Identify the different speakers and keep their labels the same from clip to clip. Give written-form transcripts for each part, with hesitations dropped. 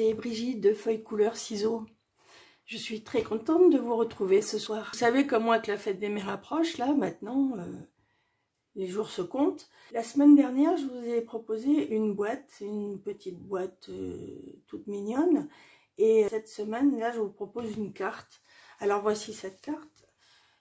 Speaker 1: c'est Brigitte de Feuilles Couleurs Ciseaux. Je suis très contente de vous retrouver ce soir. Vous savez comme moi que la fête des mères approche, là maintenant, les jours se comptent. La semaine dernière, je vous ai proposé une boîte, une petite boîte toute mignonne. Et cette semaine, là, je vous propose une carte. Alors voici cette carte.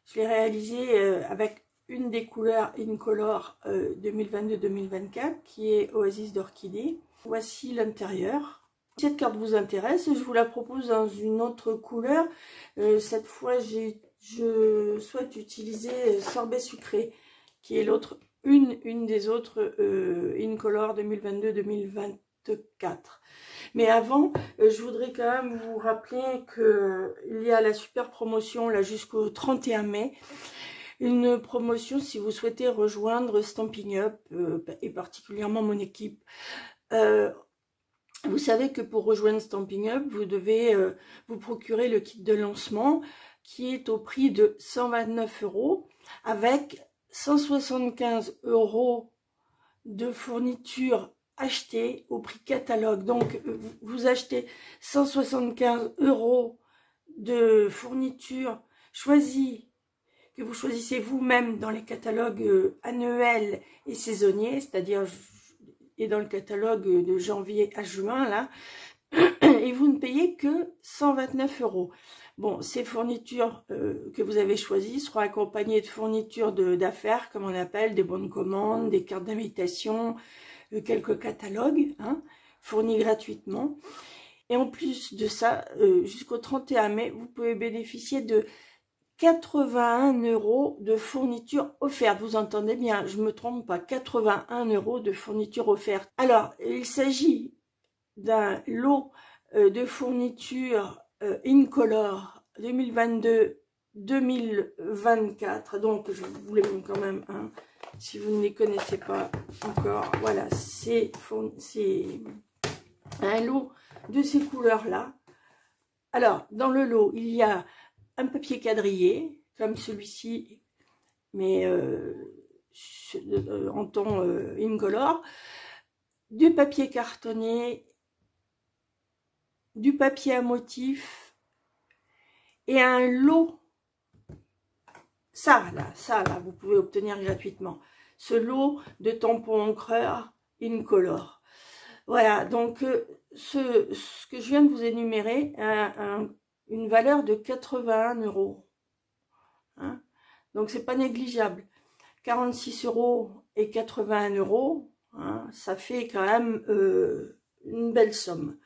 Speaker 1: Je l'ai réalisée avec une des couleurs Incolor 2022-2024 qui est Oasis d'Orchidée. Voici l'intérieur. Si cette carte vous intéresse, je vous la propose dans une autre couleur. Cette fois, je souhaite utiliser Sorbet Sucré, qui est l'autre, une des autres Incolor 2022-2024. Mais avant, je voudrais quand même vous rappeler qu'il y a la super promotion là jusqu'au 31 mai. Une promotion si vous souhaitez rejoindre Stampin' Up et particulièrement mon équipe. Vous savez que pour rejoindre Stampin' Up, vous devez vous procurer le kit de lancement qui est au prix de 129 € avec 175 € de fourniture achetée au prix catalogue. Donc vous achetez 175 € de fourniture choisie, que vous choisissez vous-même dans les catalogues annuels et saisonniers, c'est-à-dire et dans le catalogue de janvier à juin, là, et vous ne payez que 129 €. Bon, ces fournitures que vous avez choisies seront accompagnées de fournitures d'affaires, comme on appelle, des bons de commande, des cartes d'invitation, quelques catalogues, hein, fournis gratuitement. Et en plus de ça, jusqu'au 31 mai, vous pouvez bénéficier de 81 € de fourniture offerte. Vous entendez bien, je ne me trompe pas, 81 € de fourniture offerte. Alors, il s'agit d'un lot de fourniture Incolor 2022-2024. Donc, je vous les montre quand même, hein, si vous ne les connaissez pas encore. Voilà, c'est un lot de ces couleurs-là. Alors, dans le lot, il y a un papier quadrillé, comme celui-ci, mais en ton Incolor, du papier cartonné, du papier à motif et un lot. Ça là, vous pouvez obtenir gratuitement. Ce lot de tampons encreurs Incolor. Voilà, donc ce que je viens de vous énumérer, une valeur de 81 €. Hein, donc c'est pas négligeable. 46 € et 81 €, hein, ça fait quand même une belle somme.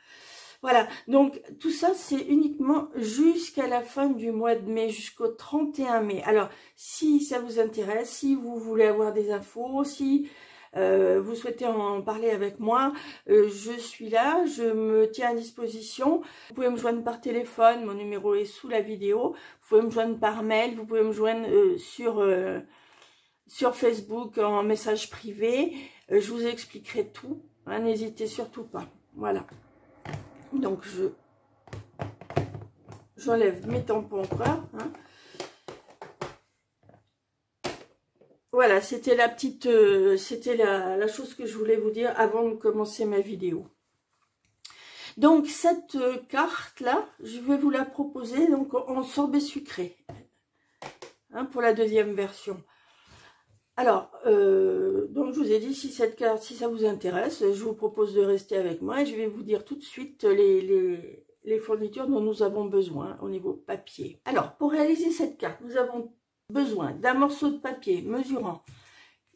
Speaker 1: Voilà, donc tout ça c'est uniquement jusqu'à la fin du mois de mai, jusqu'au 31 mai. Alors si ça vous intéresse, si vous voulez avoir des infos, si vous souhaitez en parler avec moi, je suis là, je me tiens à disposition. Vous pouvez me joindre par téléphone, mon numéro est sous la vidéo. Vous pouvez me joindre par mail, vous pouvez me joindre sur Facebook en message privé. Je vous expliquerai tout, hein, n'hésitez surtout pas. Voilà. Donc j'enlève mes tampons encore. Hein. Voilà, c'était la petite, c'était la chose que je voulais vous dire avant de commencer ma vidéo. Donc cette carte là, je vais vous la proposer donc en sorbet sucré, hein, pour la deuxième version. Alors, donc je vous ai dit, si cette carte, si ça vous intéresse, je vous propose de rester avec moi et je vais vous dire tout de suite les fournitures dont nous avons besoin au niveau papier. Alors, pour réaliser cette carte, nous avons besoin d'un morceau de papier mesurant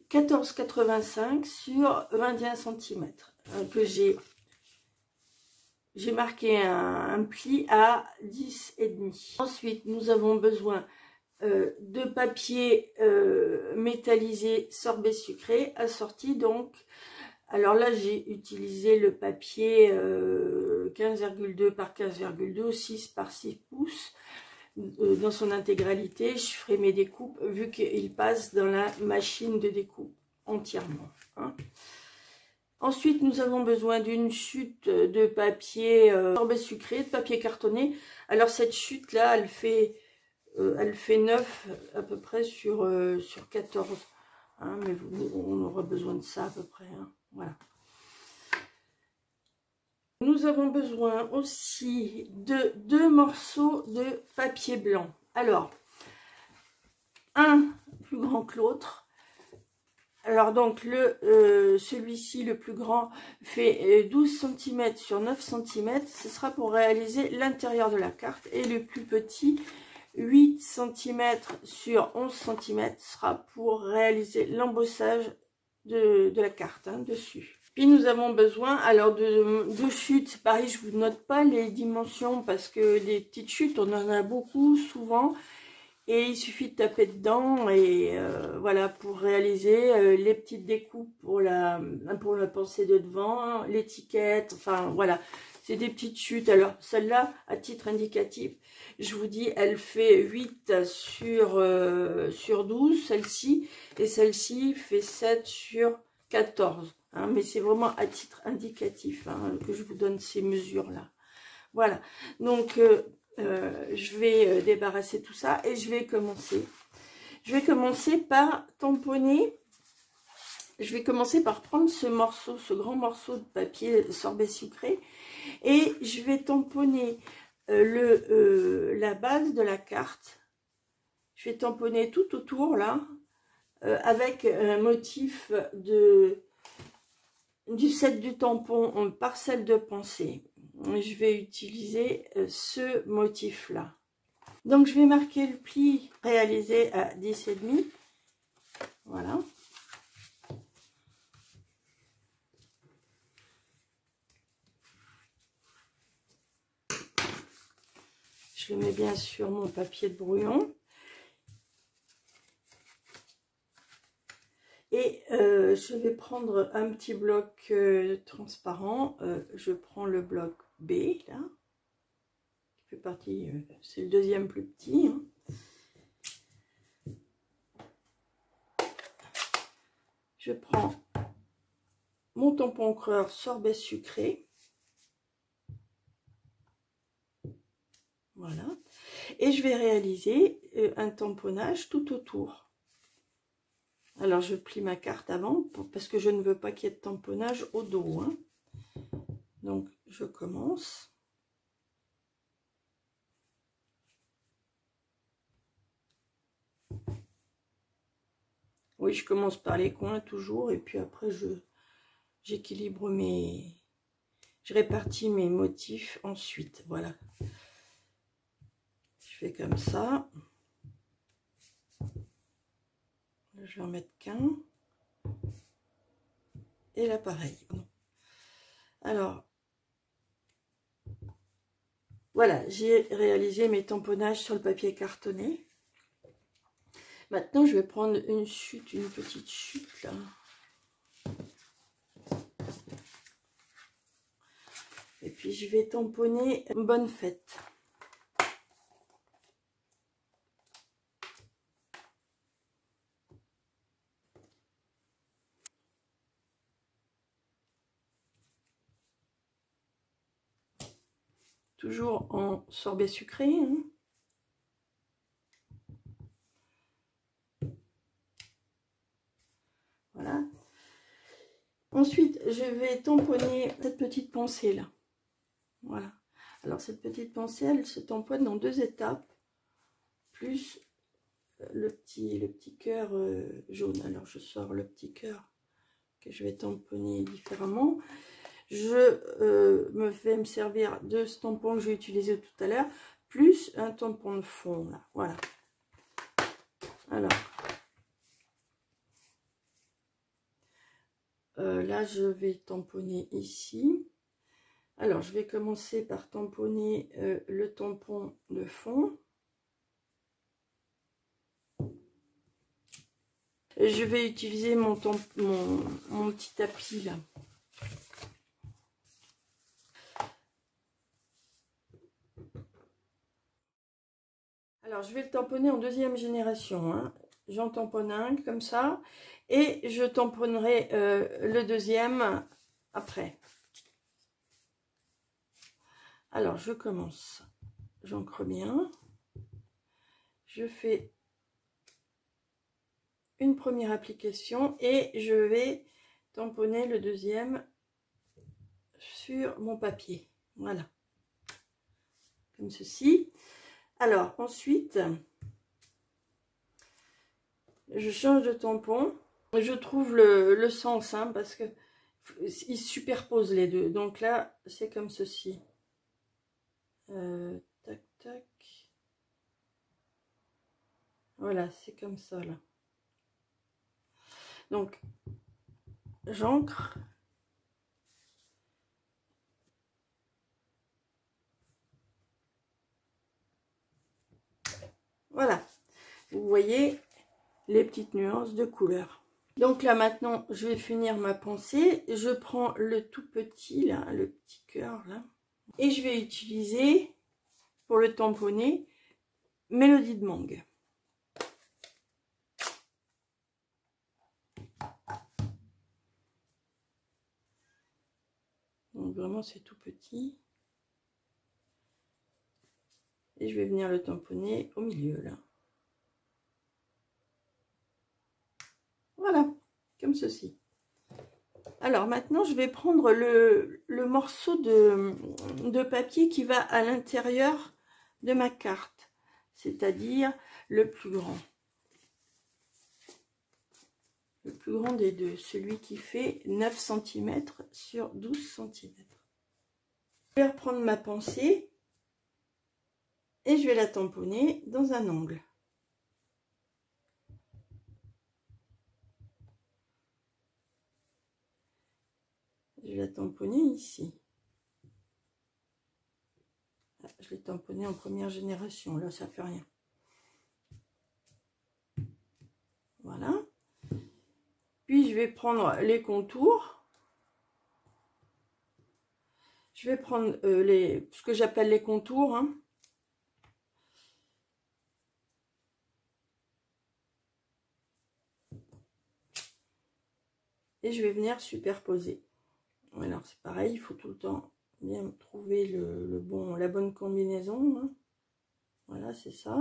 Speaker 1: 14,85 sur 21 cm que j'ai marqué un pli à 10,5. Ensuite, nous avons besoin de papier métallisé sorbet sucré assorti donc. Alors là, j'ai utilisé le papier 15,2 par 15,2, 6 par 6 pouces. Dans son intégralité, je ferai mes découpes vu qu'il passe dans la machine de découpe entièrement. Hein. Ensuite, nous avons besoin d'une chute de papier sorbet sucré, de papier cartonné. Alors cette chute là, elle fait 9 à peu près sur 14. Hein, mais on aura besoin de ça à peu près. Hein, voilà. Nous avons besoin aussi de 2 morceaux de papier blanc. Alors, un plus grand que l'autre. Alors donc celui-ci, le plus grand, fait 12 cm sur 9 cm. Ce sera pour réaliser l'intérieur de la carte. Et le plus petit, 8 cm sur 11 cm, sera pour réaliser l'embossage de la carte dessus. Puis nous avons besoin alors de chutes. Pareil, je vous note pas les dimensions parce que les petites chutes, on en a beaucoup souvent. Et il suffit de taper dedans et voilà, pour réaliser les petites découpes pour la pensée de devant, l'étiquette, enfin voilà, c'est des petites chutes. Alors celle-là, à titre indicatif, je vous dis, elle fait 8 sur 12, celle-ci, et celle-ci fait 7 sur 14. Mais c'est vraiment à titre indicatif que je vous donne ces mesures-là. Voilà, donc je vais débarrasser tout ça et je vais commencer. Je vais commencer par tamponner. Je vais commencer par prendre ce morceau, ce grand morceau de papier sorbet sucré, et je vais tamponner la base de la carte. Je vais tamponner tout autour là, avec un motif du set du tampon en parcelle de pensée. Je vais utiliser ce motif là. Donc je vais marquer le pli réalisé à 10,5. Voilà. Je le mets bien sur mon papier de brouillon. Et je vais prendre un petit bloc transparent. Je prends le bloc B, là. Qui fait partie, c'est le deuxième plus petit. Je prends mon tampon encreur sorbet sucré. Voilà. Et je vais réaliser un tamponnage tout autour. Alors, je plie ma carte avant parce que je ne veux pas qu'il y ait de tamponnage au dos. Donc, je commence. Oui, je commence par les coins toujours et puis après, j'équilibre je répartis mes motifs ensuite. Voilà. Je fais comme ça. Je vais en mettre qu'un. Et là, pareil. Alors, voilà, j'ai réalisé mes tamponnages sur le papier cartonné. Maintenant, je vais prendre une petite chute là. Et puis, je vais tamponner bonne fête. Toujours en sorbet sucré. Voilà. Ensuite, je vais tamponner cette petite pensée là. Voilà. Alors, cette petite pensée, elle se tamponne dans 2 étapes, plus le petit cœur jaune. Alors, je sors le petit cœur que je vais tamponner différemment. Je vais me servir de ce tampon que j'ai utilisé tout à l'heure, plus un tampon de fond là. Voilà. Alors, là, je vais tamponner ici. Alors, je vais commencer par tamponner le tampon de fond. Et je vais utiliser mon petit tapis là. Alors, je vais le tamponner en 2e génération. J'en tamponne un comme ça. Et je tamponnerai le 2e après. Alors, je commence. J'encre bien. Je fais une première application et je vais tamponner le 2e sur mon papier. Voilà. Comme ceci. Alors, ensuite, je change de tampon. Je trouve le sens, hein, parce que ils superposent les deux. Donc là, c'est comme ceci. Tac, tac. Voilà, c'est comme ça, là. Donc, j'ancre. Voilà. Vous voyez les petites nuances de couleur. Donc là, maintenant, je vais finir ma pensée. Je prends le tout petit, là, le petit cœur, là. Et je vais utiliser, pour le tamponner, Mélodie de Mangue. Donc vraiment, c'est tout petit. Et je vais venir le tamponner au milieu, là. Voilà, comme ceci. Alors maintenant, je vais prendre le morceau de papier qui va à l'intérieur de ma carte, c'est-à-dire le plus grand. Le plus grand des deux, celui qui fait 9 cm sur 12 cm. Je vais reprendre ma pensée et je vais la tamponner dans un angle. Je vais la tamponner ici. Je l'ai tamponné en première génération, là ça fait rien. Voilà. Puis je vais prendre les contours. Je vais prendre ce que j'appelle les contours, hein. Et je vais venir superposer. Alors c'est pareil, il faut tout le temps bien trouver la bonne combinaison, hein. Voilà, c'est ça.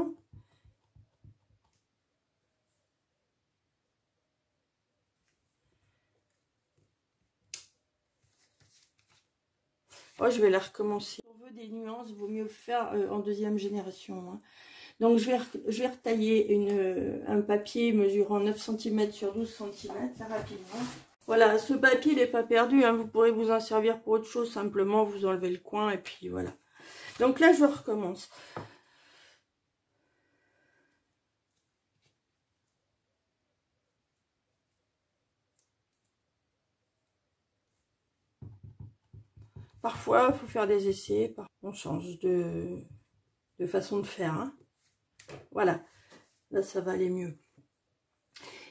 Speaker 1: Oh, je vais la recommencer. Si on veut des nuances, il vaut mieux faire en deuxième génération, hein. Donc je vais retailler un papier mesurant 9 cm sur 12 cm rapidement. Voilà, ce papier n'est pas perdu, hein. Vous pourrez vous en servir pour autre chose, simplement vous enlevez le coin et puis voilà. Donc là je recommence. Parfois il faut faire des essais, on change de façon de faire, hein. Voilà, là ça va aller mieux.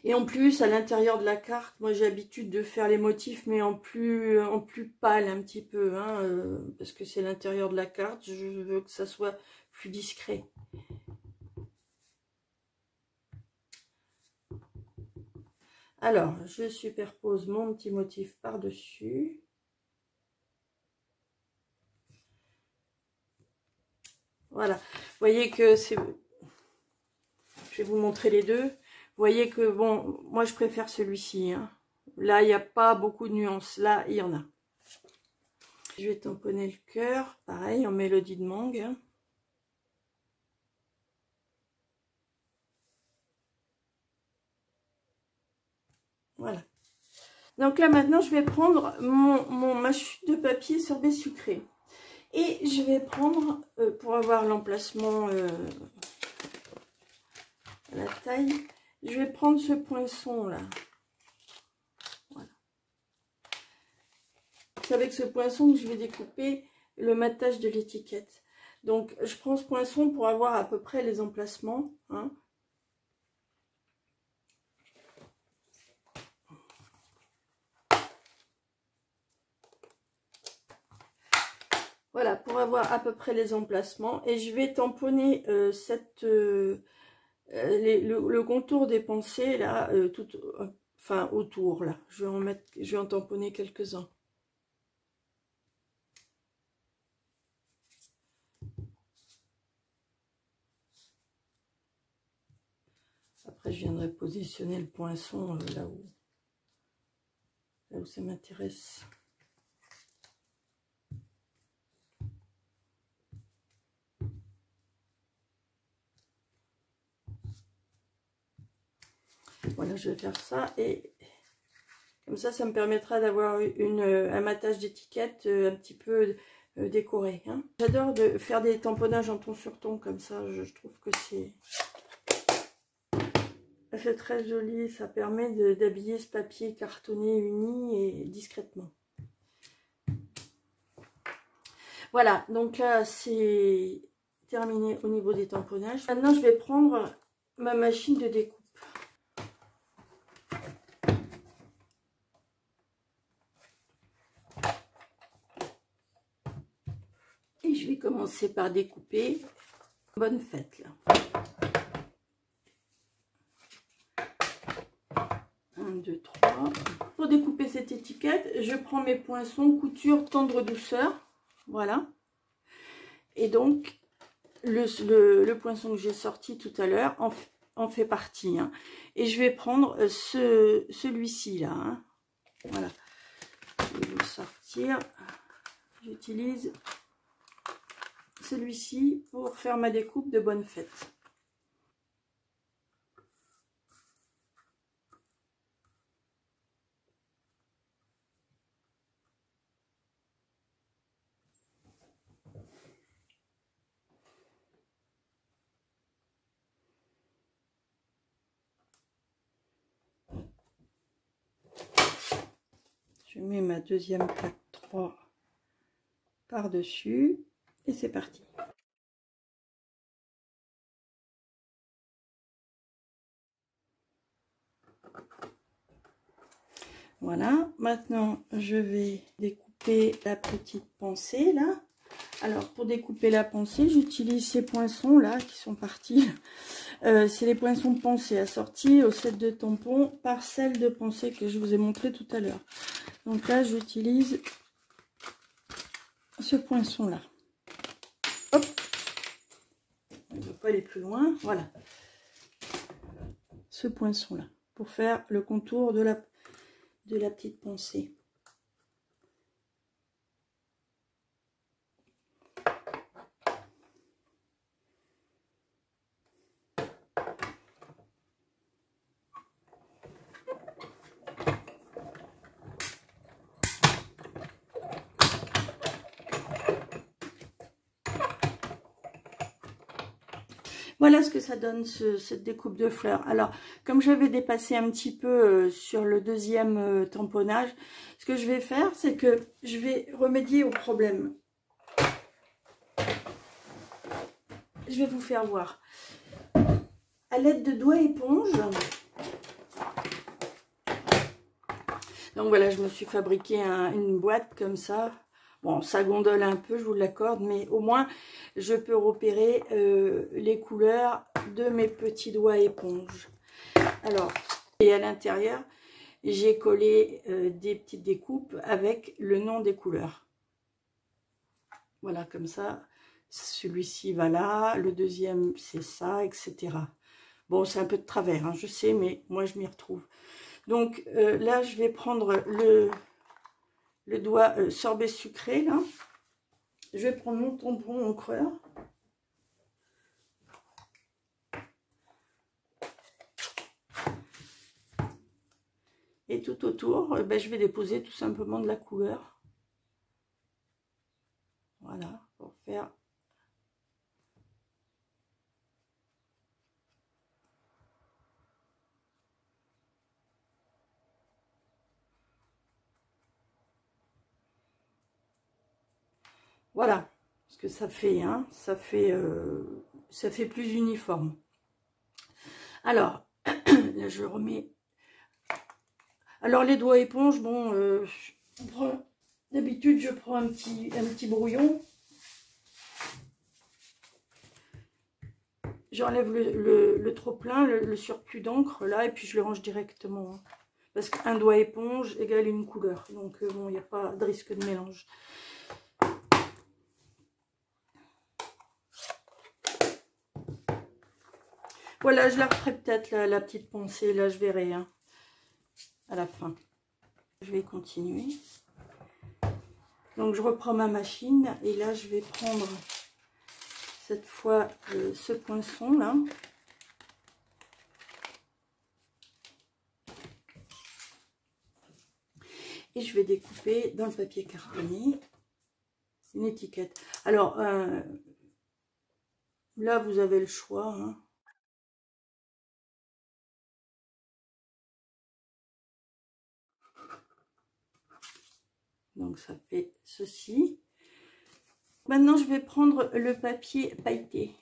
Speaker 1: Et en plus, à l'intérieur de la carte, moi j'ai l'habitude de faire les motifs, mais en plus pâle un petit peu, hein, parce que c'est l'intérieur de la carte, je veux que ça soit plus discret. Alors, je superpose mon petit motif par-dessus. Voilà, vous voyez que c'est... Je vais vous montrer les deux. Vous voyez que, bon, moi je préfère celui-ci, hein. Là, il n'y a pas beaucoup de nuances. Là, il y en a. Je vais tamponner le cœur, pareil, en Mélodie de Mangue, hein. Voilà. Donc là, maintenant, je vais prendre ma chute de papier sorbet sucré. Et je vais prendre, pour avoir l'emplacement, la taille, je vais prendre ce poinçon là. Voilà. C'est avec ce poinçon que je vais découper le matage de l'étiquette. Donc je prends ce poinçon pour avoir à peu près les emplacements, hein. Voilà, pour avoir à peu près les emplacements. Et je vais tamponner le contour des pensées là, enfin autour là. Je vais en tamponner quelques-uns. Après, je viendrai positionner le poinçon là où ça m'intéresse. Voilà, je vais faire ça et comme ça me permettra d'avoir un matage d'étiquette un petit peu décoré. Hein. J'adore de faire des tamponnages en ton sur ton comme ça, je trouve que c'est très joli, ça permet d'habiller ce papier cartonné uni et discrètement. Voilà, donc là c'est terminé au niveau des tamponnages. Maintenant je vais prendre ma machine de découpe. Et je vais commencer par découper. Bonne fête là. 1, 2, 3. Pour découper cette étiquette, je prends mes poinçons couture tendre douceur. Voilà. Et donc, le poinçon que j'ai sorti tout à l'heure en fait partie. Hein. Et je vais prendre celui-ci là. Hein. Voilà. Je vais le sortir. J'utilise celui-ci pour faire ma découpe de bonne fête. Je mets ma deuxième plaque 3 par-dessus et c'est parti. Voilà, maintenant je vais découper la petite pensée là. Alors pour découper la pensée, j'utilise ces poinçons là qui sont partis. C'est les poinçons de pensée assortis au set de tampons par celle de pensée que je vous ai montré tout à l'heure. Donc là j'utilise ce poinçon là. Hop, on ne va pas aller plus loin. Voilà, ce poinçon là pour faire le contour de la petite pensée. Voilà ce que ça donne, cette découpe de fleurs. Alors, comme j'avais dépassé un petit peu sur le deuxième tamponnage, ce que je vais faire, c'est que je vais remédier au problème. Je vais vous faire voir. À l'aide de doigts éponge. Donc voilà, je me suis fabriqué une boîte comme ça. Bon, ça gondole un peu, je vous l'accorde, mais au moins, je peux repérer les couleurs de mes petits doigts éponge. Alors, et à l'intérieur, j'ai collé des petites découpes avec le nom des couleurs. Voilà, comme ça, celui-ci va là, le deuxième, c'est ça, etc. Bon, c'est un peu de travers, hein, je sais, mais moi, je m'y retrouve. Donc, là, je vais prendre le doigt sorbet sucré, là. Je vais prendre mon tampon encreur. Et tout autour, ben, je vais déposer tout simplement de la couleur. Voilà, pour faire... Voilà ce que ça fait, hein. Ça fait plus uniforme. Alors, là je remets. Alors les doigts éponges, bon, d'habitude je prends un petit brouillon. J'enlève le trop plein, le surplus d'encre là, et puis je le range directement. Hein. Parce qu'un doigt éponge égale une couleur. Donc bon, il n'y a pas de risque de mélange. Voilà, je la referai peut-être la petite pensée, là je verrai hein, à la fin. Je vais continuer. Donc je reprends ma machine et là je vais prendre cette fois ce poinçon là. Et je vais découper dans le papier cartonné une étiquette. Alors, là, vous avez le choix. Hein. Donc, ça fait ceci. Maintenant, je vais prendre le papier pailleté.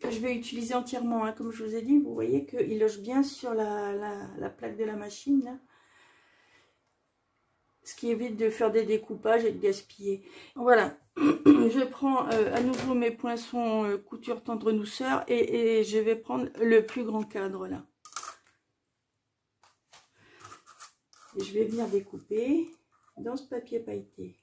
Speaker 1: Que je vais utiliser entièrement. Hein. Comme je vous ai dit, vous voyez qu'il loge bien sur la plaque de la machine. Là. Ce qui évite de faire des découpages et de gaspiller. Voilà. Je prends à nouveau mes poinçons couture tendre douceur et je vais prendre le plus grand cadre là. Et je vais venir découper dans ce papier pailleté.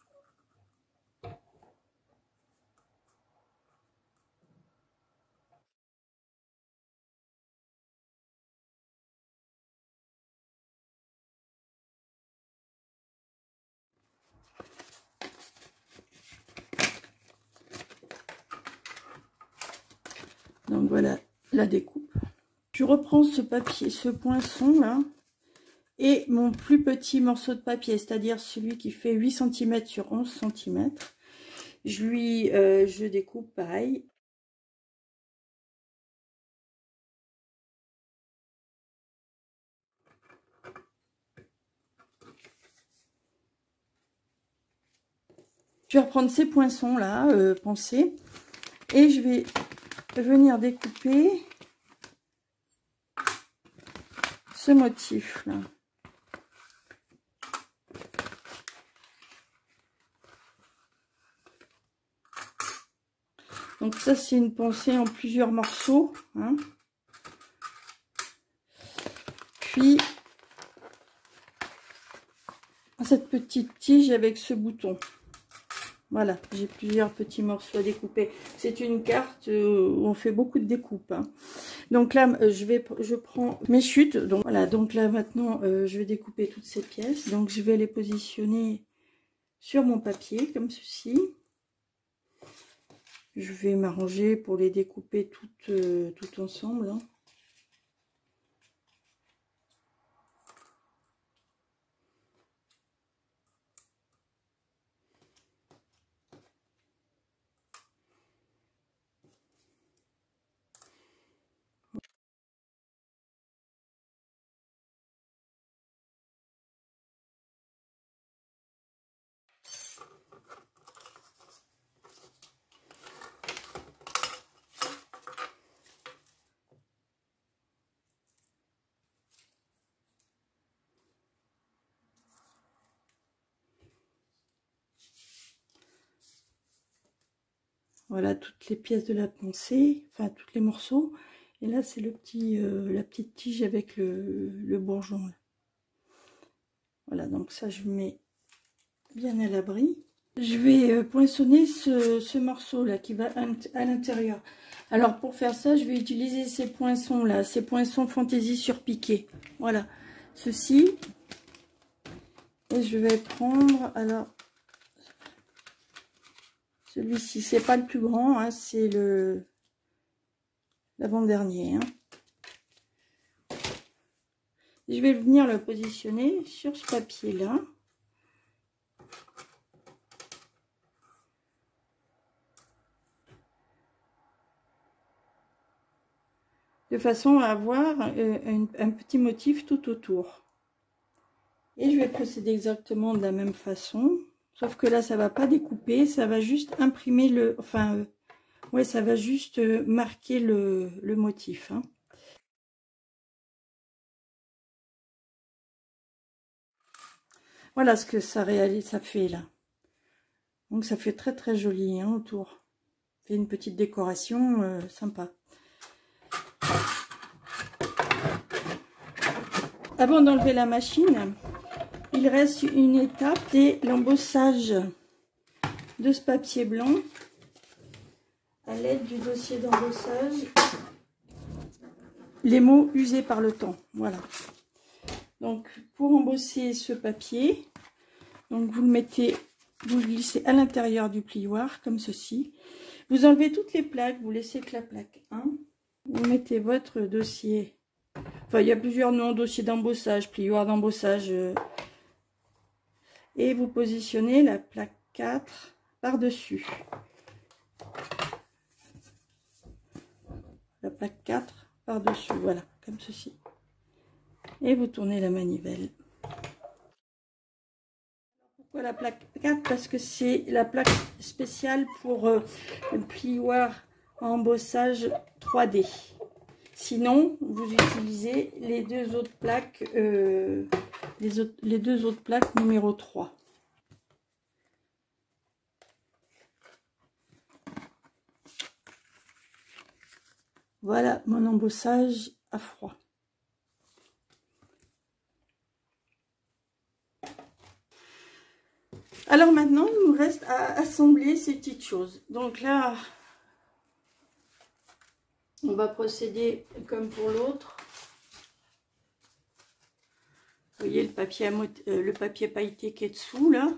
Speaker 1: Donc voilà la découpe. Je reprends ce papier, ce poinçon là, et mon plus petit morceau de papier, c'est-à-dire celui qui fait 8 cm sur 11 cm. Je découpe pareil. Je vais reprendre ces poinçons là, pensés, et je vais venir découper ce motif là. Donc ça c'est une pensée en plusieurs morceaux. Hein. Puis cette petite tige avec ce bouton. Voilà, j'ai plusieurs petits morceaux à découper. C'est une carte où on fait beaucoup de découpes. Hein. Donc là, je prends mes chutes. Donc voilà, donc là maintenant, je vais découper toutes ces pièces. Donc je vais les positionner sur mon papier comme ceci. Je vais m'arranger pour les découper toutes ensemble. Hein. Voilà toutes les pièces de la pensée, enfin tous les morceaux. Et là c'est la petite tige avec le bourgeon. Voilà, donc ça je mets bien à l'abri. Je vais poinçonner ce morceau là qui va à l'intérieur. Alors pour faire ça, je vais utiliser ces poinçons là, ces poinçons fantaisie surpiqués. Voilà, ceci. Et je vais prendre, alors, celui-ci, c'est pas le plus grand, hein, c'est l'avant-dernier. Hein. Je vais venir le positionner sur ce papier-là. De façon à avoir un petit motif tout autour. Et je vais procéder exactement de la même façon. Sauf que là, ça va pas découper, ça va juste imprimer ouais, ça va juste marquer le motif. Hein. Voilà ce que ça fait là. Donc ça fait très très joli hein, autour. Fait une petite décoration sympa. Avant d'enlever la machine, il reste une étape, c'est l'embossage de ce papier blanc à l'aide du dossier d'embossage. Les mots usés par le temps, voilà. Donc pour embosser ce papier, donc vous le mettez, vous le glissez à l'intérieur du plioir comme ceci. Vous enlevez toutes les plaques, vous laissez que la plaque 1. Vous mettez votre dossier Enfin, il y a plusieurs noms, dossier d'embossage, plioir d'embossage. Et vous positionnez la plaque 4 par-dessus. La plaque 4 par-dessus, voilà, comme ceci. Et vous tournez la manivelle. Pourquoi la plaque 4? Parce que c'est la plaque spéciale pour le plioir à embossage 3D. Sinon, vous utilisez les deux autres plaques, les deux autres plaques numéro 3. Voilà mon embossage à froid. Alors maintenant, il nous reste à assembler ces petites choses. Donc là, on va procéder comme pour l'autre. Vous voyez le papier pailleté qui est dessous là.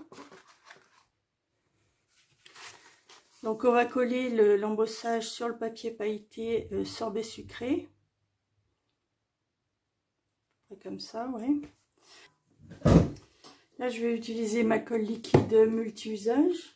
Speaker 1: Donc on va coller l'embossage sur le papier pailleté sorbet sucré. Comme ça, ouais. Là, je vais utiliser ma colle liquide multi-usage.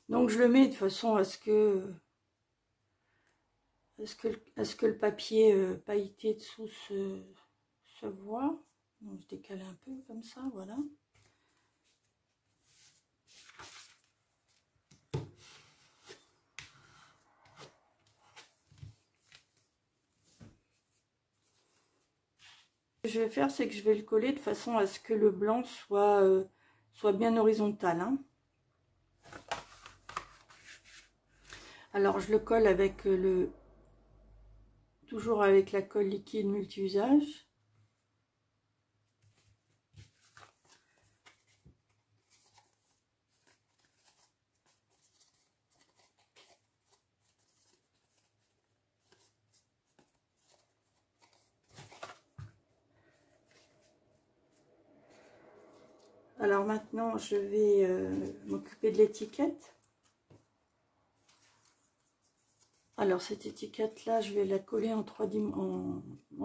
Speaker 1: Donc je le mets de façon à ce que le papier pailleté dessous se voit. Donc je décale un peu comme ça, voilà. Ce que je vais faire, c'est que je vais le coller de façon à ce que le blanc soit bien horizontal, hein. Alors je le colle avec toujours avec la colle liquide multi-usage. Alors maintenant, je vais m'occuper de l'étiquette. Alors cette étiquette-là, je vais la coller en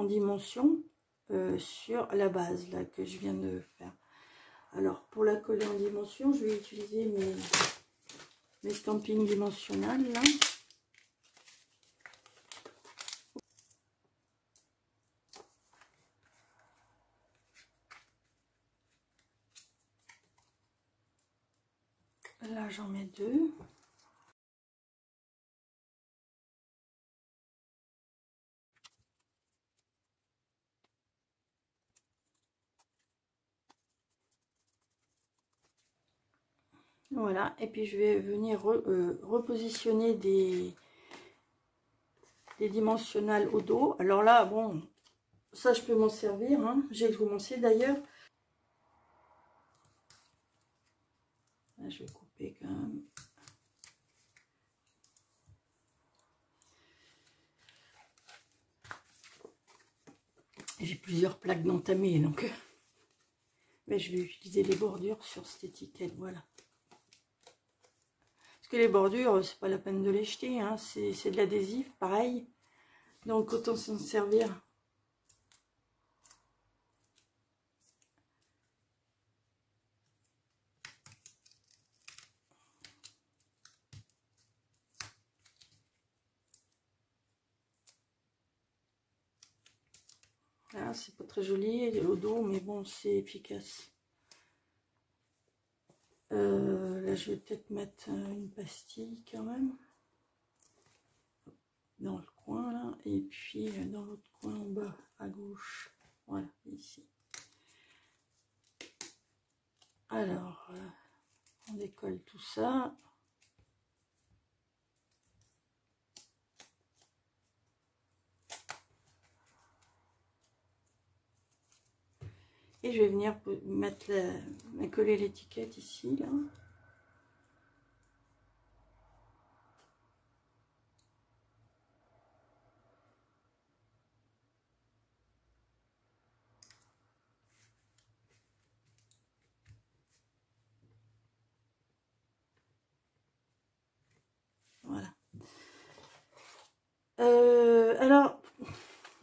Speaker 1: dimension sur la base là que je viens de faire. Alors pour la coller en dimension, je vais utiliser mes stampings dimensionnels là. Là, j'en mets 2. Voilà, et puis je vais venir repositionner des dimensionnels au dos. Alors là, bon, ça je peux m'en servir, hein. J'ai commencé d'ailleurs. Là, je vais couper quand même. J'ai plusieurs plaques d'entamées, donc mais je vais utiliser les bordures sur cette étiquette, voilà. Parce que les bordures, c'est pas la peine de les jeter, hein. C'est de l'adhésif, pareil. Donc autant s'en servir. Là, c'est pas très joli au dos, mais bon, c'est efficace. Là, je vais peut-être mettre une pastille quand même. Dans le coin, là. Et puis, dans l'autre coin en bas, à gauche. Voilà, ici. Alors, on décolle tout ça. Et je vais venir mettre coller l'étiquette ici, là. Voilà. Alors,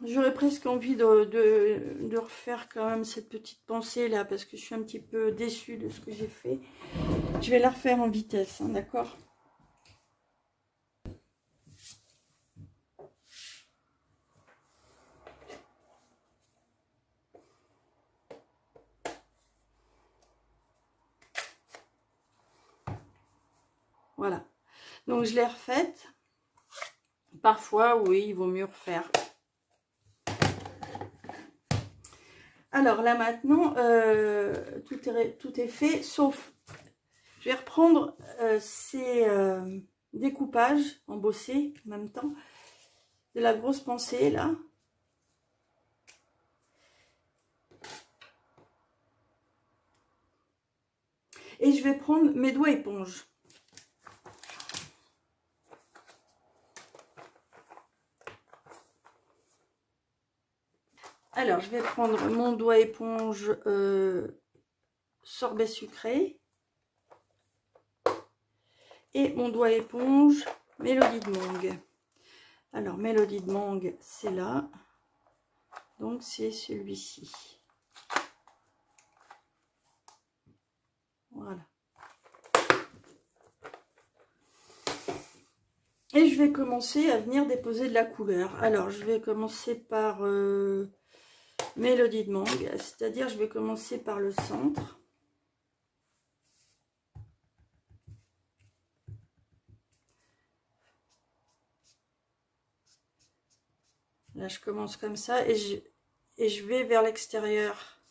Speaker 1: j'aurais presque envie de refaire quand même cette petite pensée là, parce que je suis un petit peu déçue de ce que j'ai fait. Je vais la refaire en vitesse, hein, d'accord? Voilà. Donc, je l'ai refaite. Parfois, oui, il vaut mieux refaire. Alors là maintenant, tout est fait, sauf, je vais reprendre ces découpages embossés en même temps, de la grosse pensée là. Et je vais prendre mes doigts éponges. Alors, je vais prendre mon doigt éponge sorbet sucré et mon doigt éponge Mélodie de Mangue. Alors, Mélodie de Mangue, c'est là. Donc, c'est celui-ci. Voilà. Et je vais commencer à venir déposer de la couleur. Alors, je vais commencer par Mélodie de Mangue, c'est-à-dire je vais commencer par le centre. Là, je commence comme ça et je vais vers l'extérieur.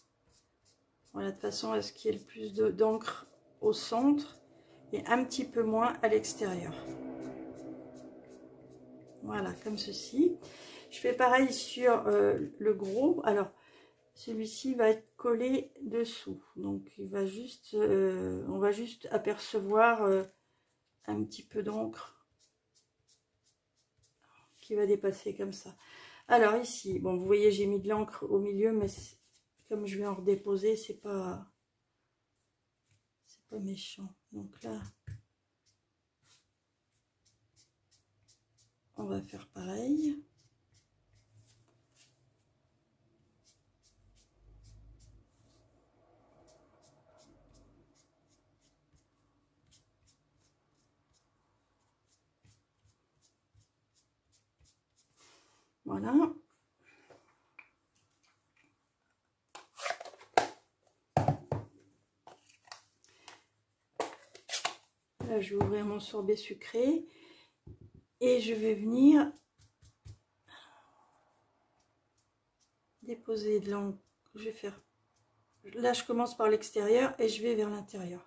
Speaker 1: Voilà, de façon à ce qu'il y ait le plus d'encre au centre et un petit peu moins à l'extérieur. Voilà, comme ceci. Je fais pareil sur le gros. Alors, celui-ci va être collé dessous. Donc, il va juste, on va juste apercevoir un petit peu d'encre qui va dépasser comme ça. Alors ici, bon, vous voyez, j'ai mis de l'encre au milieu, mais comme je vais en redéposer, c'est pas méchant. Donc là, on va faire pareil. Voilà. Là, je vais ouvrir mon sorbet sucré et je vais venir déposer de l'encre. Je vais faire. Là, je commence par l'extérieur et je vais vers l'intérieur.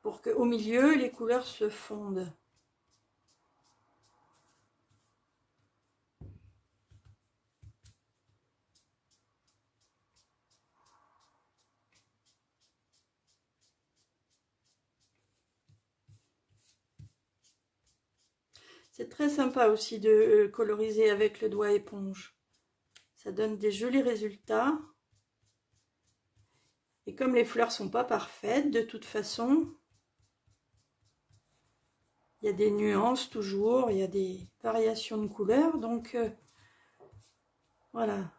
Speaker 1: Pour qu'au milieu, les couleurs se fondent. C'est très sympa aussi de coloriser avec le doigt éponge. Ça donne des jolis résultats. Et comme les fleurs sont pas parfaites, de toute façon, il y a des nuances toujours, il y a des variations de couleurs. Donc, voilà.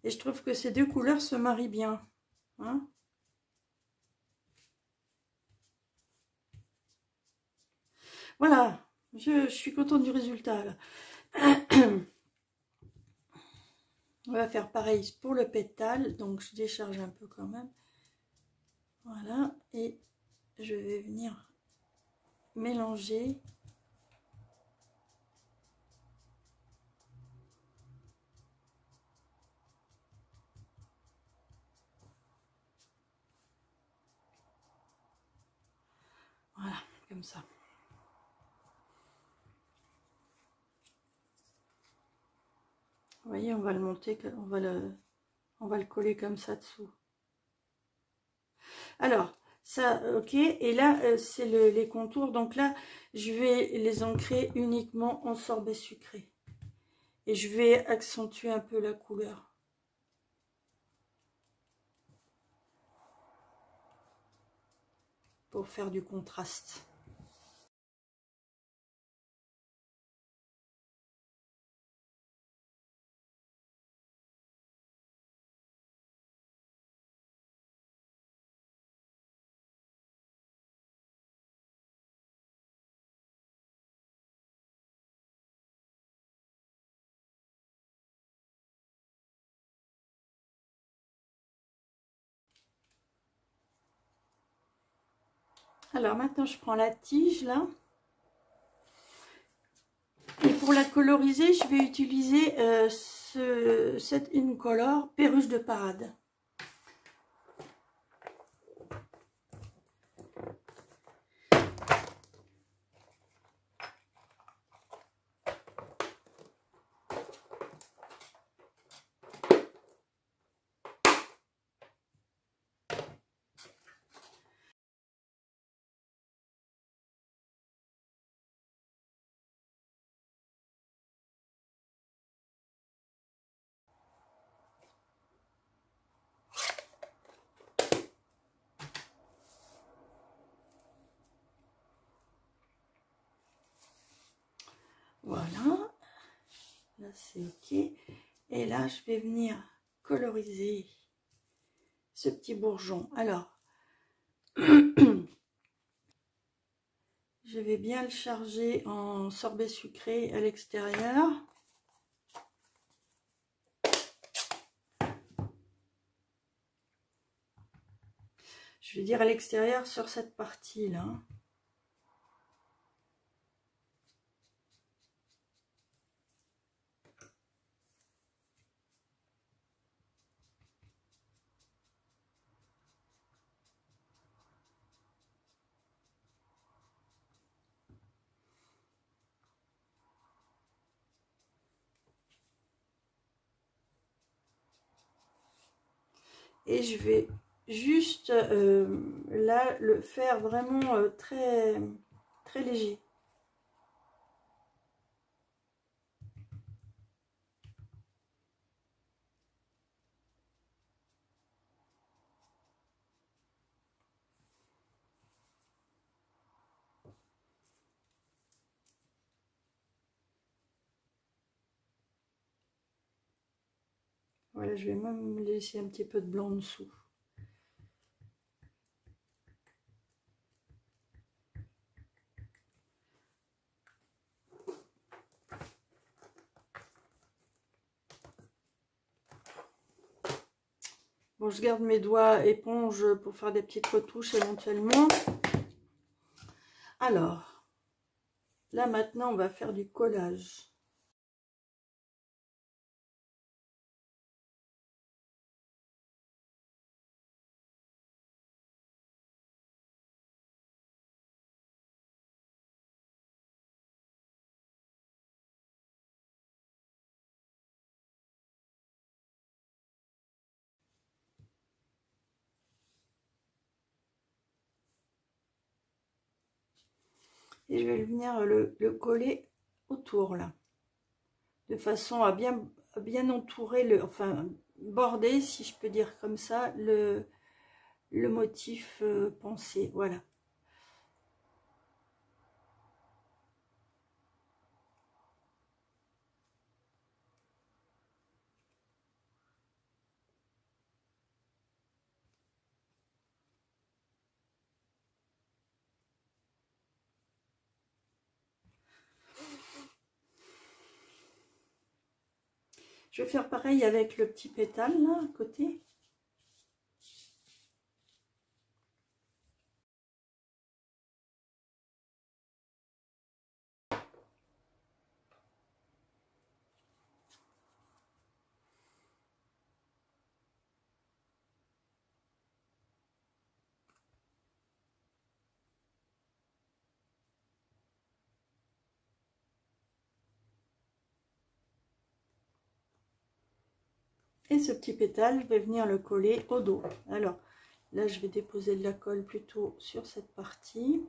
Speaker 1: Et je trouve que ces deux couleurs se marient bien. Hein? Voilà, je suis contente du résultat là. On va faire pareil pour le pétale, donc je décharge un peu quand même. Voilà, et je vais venir mélanger. Voilà, comme ça. voyez, on va le monter, on va le coller comme ça dessous. Alors, ça, ok. Et là, c'est les contours. Donc là, je vais les ancrer uniquement en sorbet sucré. Et je vais accentuer un peu la couleur. Pour faire du contraste. Alors maintenant, je prends la tige là. Et pour la coloriser, je vais utiliser cette Incolor Perruche de Parade. Voilà, là c'est ok. Et là, je vais venir coloriser ce petit bourgeon. Alors, je vais bien le charger en sorbet sucré à l'extérieur. Je vais dire à l'extérieur sur cette partie-là. Et je vais juste là le faire vraiment très léger. Voilà, je vais même laisser un petit peu de blanc en dessous. Bon, je garde mes doigts éponge pour faire des petites retouches éventuellement. Alors, là maintenant, on va faire du collage. Et je vais venir le coller autour là. De façon à bien entourer, enfin border, si je peux dire comme ça, le motif pensé. Voilà. Je vais faire pareil avec le petit pétale là à côté. Et ce petit pétale, je vais venir le coller au dos. Alors, là, je vais déposer de la colle plutôt sur cette partie.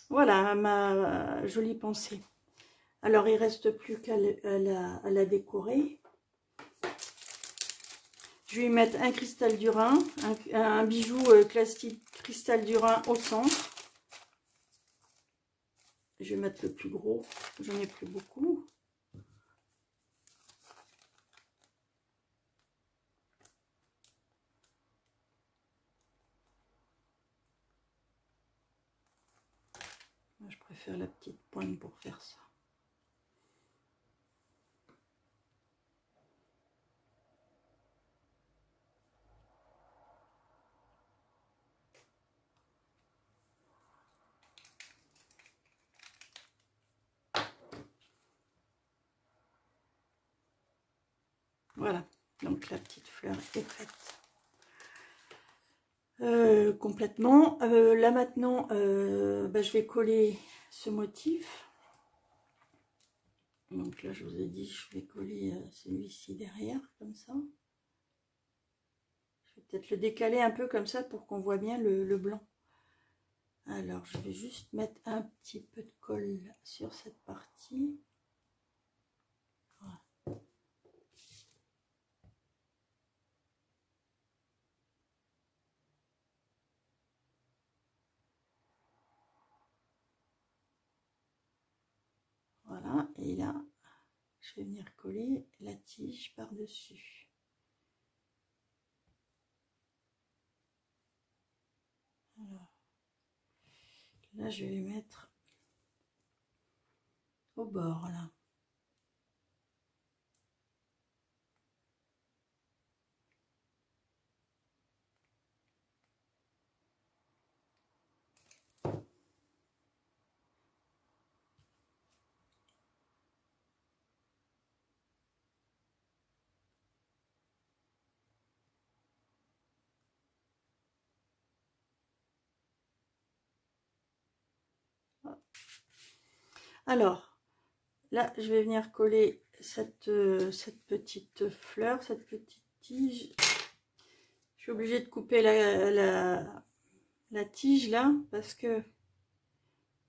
Speaker 1: Voilà ma jolie pensée. Alors, il ne reste plus qu'à la décorer. Je vais y mettre un cristal du Rhin, un bijou classique cristal du Rhin au centre. Je vais mettre le plus gros, j'en ai plus beaucoup. Je préfère la petite pointe pour faire ça. Voilà, donc la petite fleur est prête. Complètement. Là maintenant, je vais coller ce motif. Donc là, je vous ai dit, je vais coller celui-ci derrière, comme ça. Je vais peut-être le décaler un peu comme ça pour qu'on voit bien le blanc. Alors, je vais juste mettre un petit peu de colle sur cette partie. Voilà. Voilà, et là, je vais venir coller la tige par-dessus. Alors, là, je vais mettre au bord, là. Alors, là, je vais venir coller cette petite fleur, cette petite tige. Je suis obligée de couper la tige là, parce que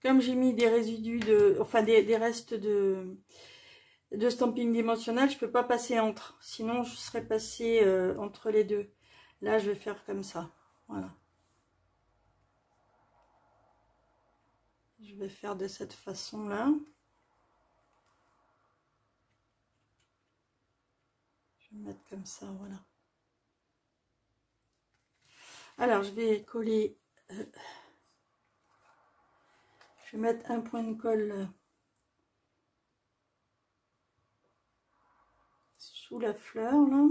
Speaker 1: comme j'ai mis des résidus enfin des restes de stamping dimensionnel, je peux pas passer entre. Sinon, je serais passée entre les deux. Là, je vais faire comme ça. Voilà. Je vais faire de cette façon-là. Je vais mettre comme ça, voilà. Alors, je vais coller... je vais mettre un point de colle sous la fleur, là.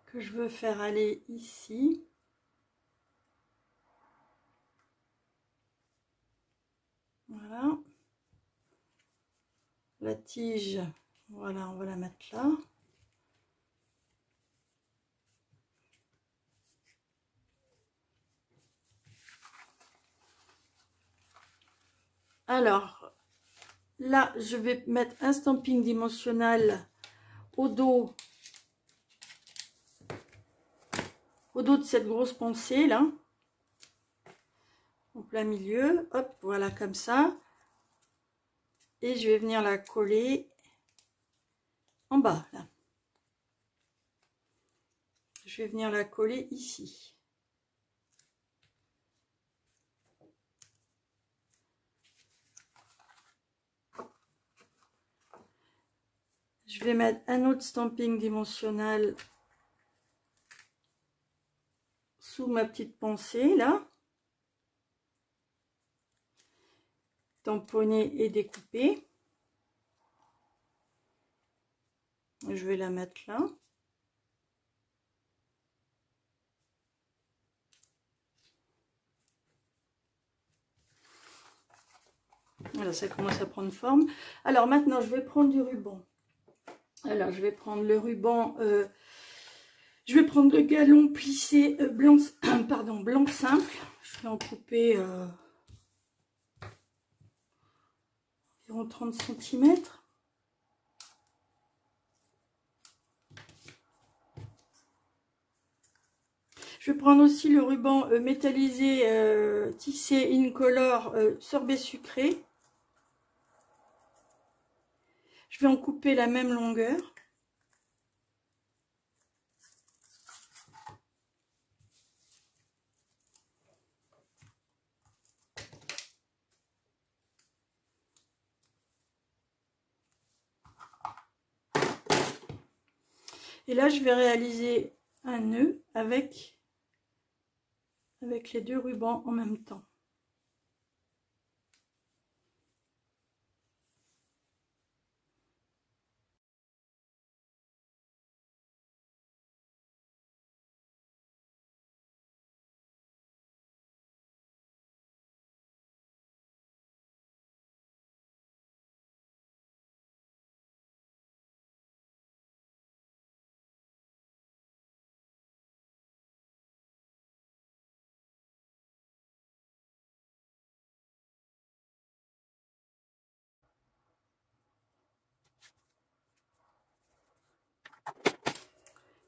Speaker 1: Que je veux faire aller ici. Voilà. La tige, voilà, on va la mettre là. Alors, là, je vais mettre un stamping dimensionnel au dos de cette grosse pensée là, en plein milieu. Hop, voilà, comme ça. Et je vais venir la coller en bas là. Je vais venir la coller ici. Je Je vais mettre un autre stamping dimensionnel sous ma petite pensée là. Tamponner et découper. Je vais la mettre là. Voilà, ça commence à prendre forme. Alors maintenant, je vais prendre du ruban. Alors, je vais prendre le ruban, je vais prendre le galon plissé blanc, pardon, blanc simple. Je vais en couper environ 30 cm. Je vais prendre aussi le ruban métallisé tissé incolore sorbet sucré. Je vais en couper la même longueur. Et là, je vais réaliser un nœud avec les deux rubans en même temps.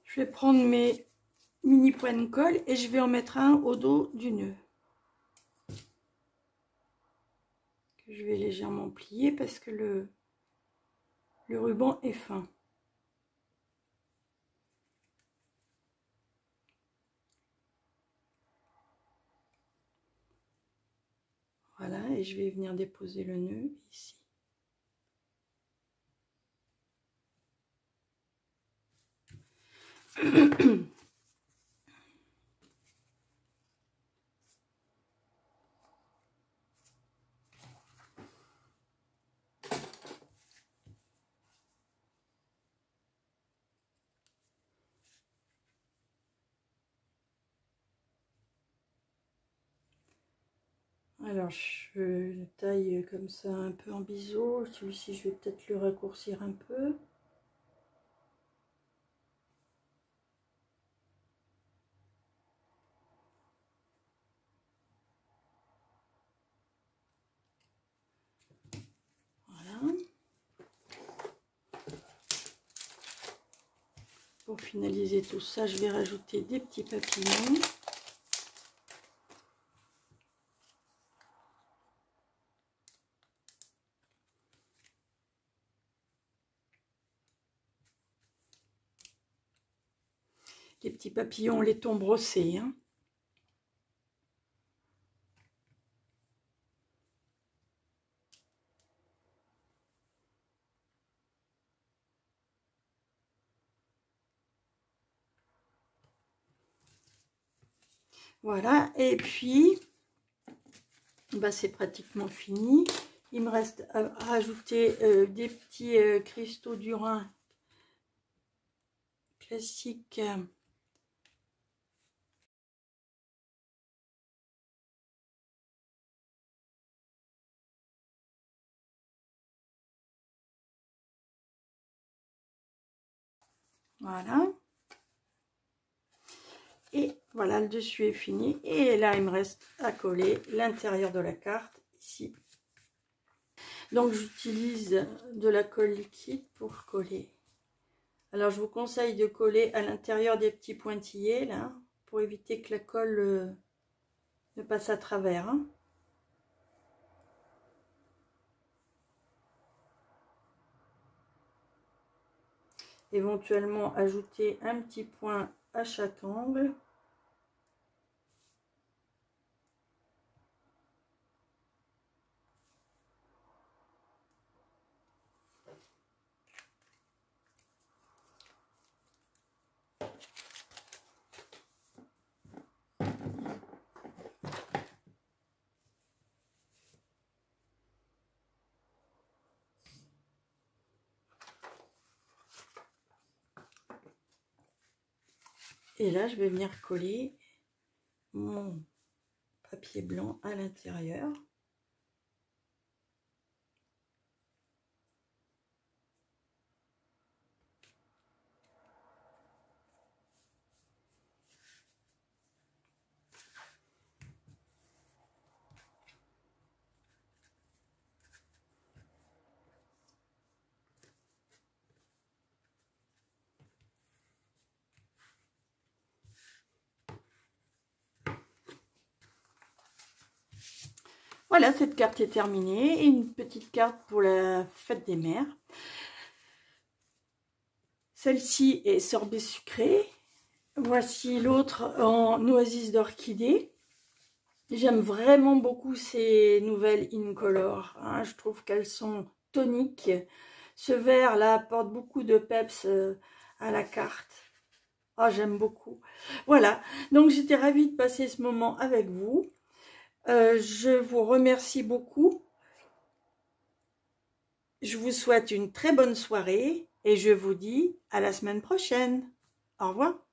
Speaker 1: Je vais prendre mes mini points de colle et je vais en mettre un au dos du nœud. Que je vais légèrement plier parce que le ruban est fin. Voilà, et je vais venir déposer le nœud ici. Alors je le taille comme ça un peu en biseau. Celui-ci je vais peut-être le raccourcir un peu. Voilà. Pour finaliser tout ça, je vais rajouter des petits papillons. Les petits papillons, les tons brossés. Hein. Voilà, et puis, bah, c'est pratiquement fini. Il me reste à rajouter des petits cristaux d'Urin classiques. Voilà. Et voilà, le dessus est fini. Et là, il me reste à coller l'intérieur de la carte ici. Donc, j'utilise de la colle liquide pour coller. Alors, je vous conseille de coller à l'intérieur des petits pointillés, là, pour éviter que la colle ne passe à travers. Hein. Éventuellement, ajouter un petit point à chaque angle. Et là, je vais venir coller mon papier blanc à l'intérieur. Voilà, cette carte est terminée. Et une petite carte pour la fête des mères. Celle-ci est sorbet sucré. Voici l'autre en oasis d'orchidée. J'aime vraiment beaucoup ces nouvelles Incolor. Hein. Je trouve qu'elles sont toniques. Ce vert là apporte beaucoup de peps à la carte. Oh, j'aime beaucoup. Voilà, donc j'étais ravie de passer ce moment avec vous. Je vous remercie beaucoup. Je vous souhaite une très bonne soirée et je vous dis à la semaine prochaine. Au revoir.